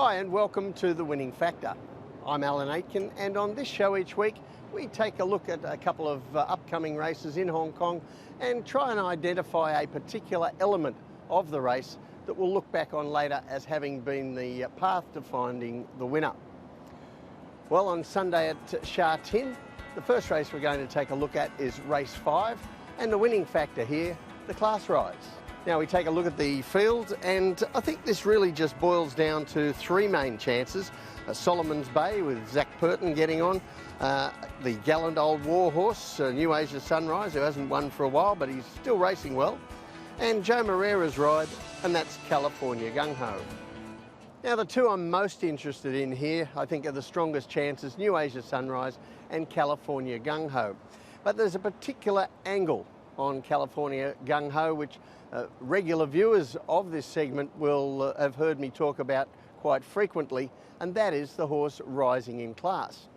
Hi and welcome to The Winning Factor. I'm Alan Aitken, and on this show each week we take a look at a couple of upcoming races in Hong Kong and try and identify a particular element of the race that we'll look back on later as having been the path to finding the winner. Well, on Sunday at Sha Tin, the first race we're going to take a look at is race 5, and the winning factor here, the class rise. Now we take a look at the field, and I think this really just boils down to three main chances. Solomon's Bay with Zac Purton getting on, the gallant old war horse, New Asia Sunrise, who hasn't won for a while but he's still racing well, and Joe Moreira's ride, and that's California Gung Ho. Now the two I'm most interested in here, I think, are the strongest chances, New Asia Sunrise and California Gung Ho. But there's a particular angle on California Gung Ho which regular viewers of this segment will have heard me talk about quite frequently, and that is the horse rising in class.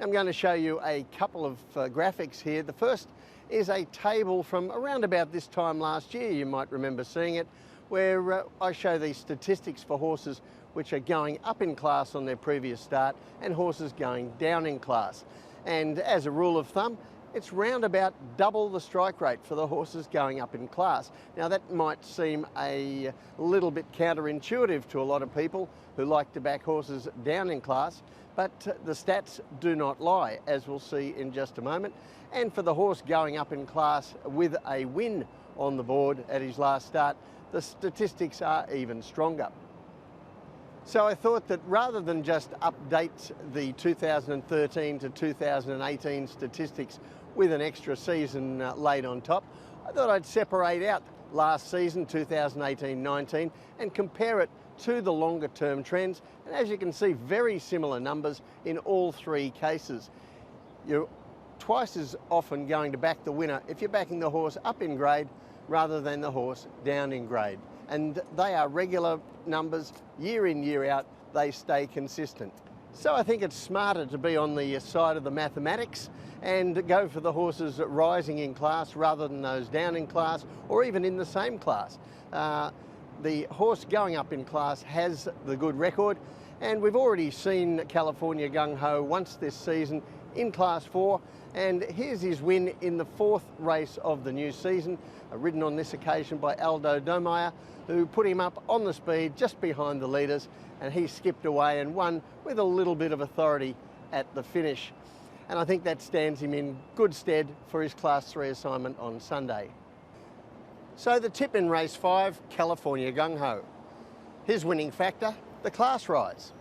I'm going to show you a couple of graphics here. The first is a table from around about this time last year, you might remember seeing it, where I show these statistics for horses which are going up in class on their previous start and horses going down in class. And as a rule of thumb, it's round about double the strike rate for the horses going up in class. Now that might seem a little bit counterintuitive to a lot of people who like to back horses down in class, but the stats do not lie, as we'll see in just a moment. And for the horse going up in class with a win on the board at his last start, the statistics are even stronger. So I thought that rather than just update the 2013 to 2018 statistics with an extra season laid on top, I thought I'd separate out last season, 2018-19, and compare it to the longer term trends. And as you can see, very similar numbers in all three cases. You're twice as often going to back the winner if you're backing the horse up in grade rather than the horse down in grade. And they are regular numbers, year in, year out, they stay consistent. So I think it's smarter to be on the side of the mathematics and go for the horses rising in class rather than those down in class or even in the same class. The horse going up in class has the good record, and we've already seen California Gung Ho once this season in Class 4, and here's his win in the fourth race of the new season, ridden on this occasion by Aldo Domeyer, who put him up on the speed just behind the leaders, and he skipped away and won with a little bit of authority at the finish. And I think that stands him in good stead for his Class 3 assignment on Sunday. So the tip in race 5, California Gung Ho. His winning factor, the class rise.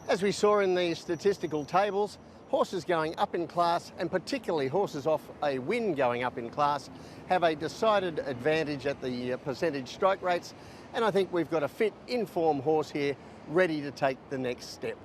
As we saw in the statistical tables, horses going up in class, and particularly horses off a win going up in class, have a decided advantage at the percentage strike rates, and I think we've got a fit, in-form horse here ready to take the next step.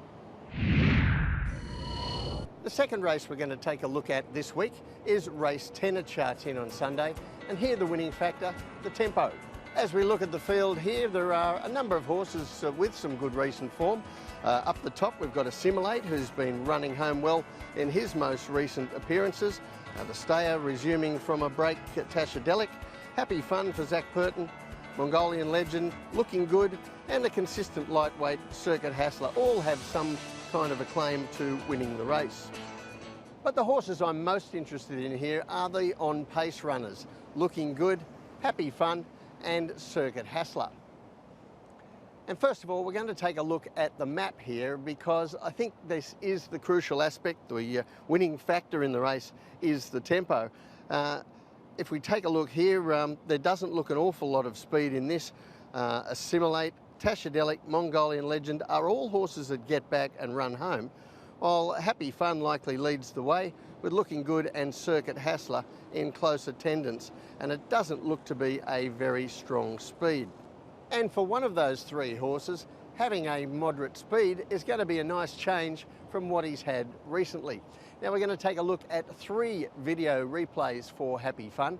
The second race we're going to take a look at this week is race 10 at Sha Tin on Sunday, and here the winning factor, the tempo. As we look at the field here, there are a number of horses with some good recent form. Up the top we've got Assimilate, who's been running home well in his most recent appearances. The stayer resuming from a break, Tashadelic. Happy Fun for Zac Purton. Mongolian Legend, looking good, and a consistent lightweight, Circuit Hassler, all have some kind of a claim to winning the race. But the horses I'm most interested in here are the on-pace runners, Looking Good, Happy Fun, and Circuit Hassler. And first of all, we're going to take a look at the map here, because I think this is the crucial aspect. The winning factor in the race is the tempo. If we take a look here, there doesn't look an awful lot of speed in this. Assimilate, Tashadelic, Mongolian Legend are all horses that get back and run home, while Happy Fun likely leads the way, with Looking Good and Circuit Hassler in close attendance, and it doesn't look to be a very strong speed. And for one of those three horses, having a moderate speed is going to be a nice change from what he's had recently. Now we're going to take a look at three video replays for Happy Fun.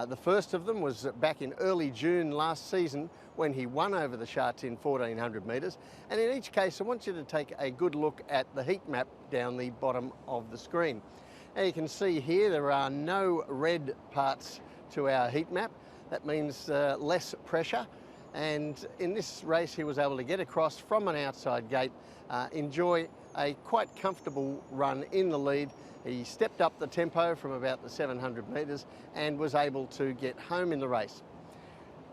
The first of them was back in early June last season when he won over the Sha Tin 1400 metres, and in each case I want you to take a good look at the heat map down the bottom of the screen. Now you can see here there are no red parts to our heat map. That means less pressure, And in this race, he was able to get across from an outside gate, enjoy a quite comfortable run in the lead. He stepped up the tempo from about the 700 metres and was able to get home in the race.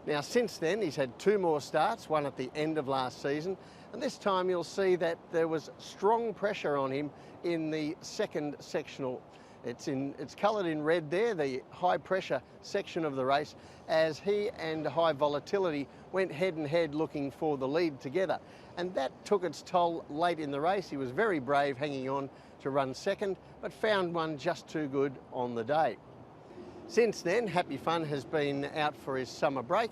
Now, since then, he's had 2 more starts, one at the end of last season, and this time you'll see that there was strong pressure on him in the second sectional. It's coloured in red there, the high pressure section of the race, as he and High Volatility went head and head looking for the lead together. And that took its toll late in the race. He was very brave hanging on to run second, but found one just too good on the day. Since then, Happy Fun has been out for his summer break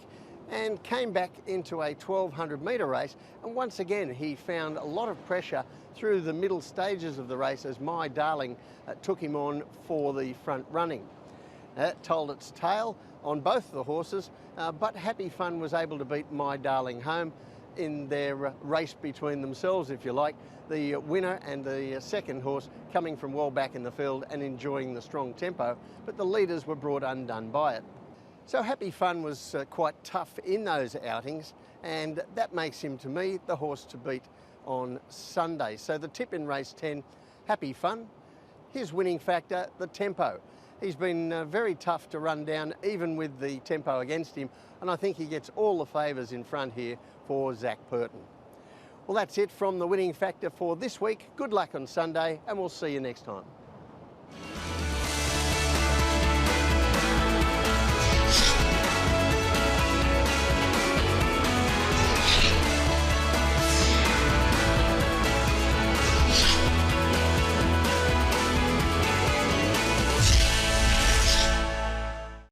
and came back into a 1200 metre race, and once again he found a lot of pressure through the middle stages of the race as My Darling took him on for the front running. That told its tale on both the horses, but Happy Fun was able to beat My Darling home in their race between themselves, if you like, the winner and the second horse coming from well back in the field and enjoying the strong tempo, but the leaders were brought undone by it. So Happy Fun was quite tough in those outings, and that makes him, to me, the horse to beat on Sunday. So the tip in race 10, Happy Fun. His winning factor, the tempo. He's been very tough to run down, even with the tempo against him, and I think he gets all the favours in front here for Zac Purton. Well, that's it from the winning factor for this week. Good luck on Sunday, and we'll see you next time.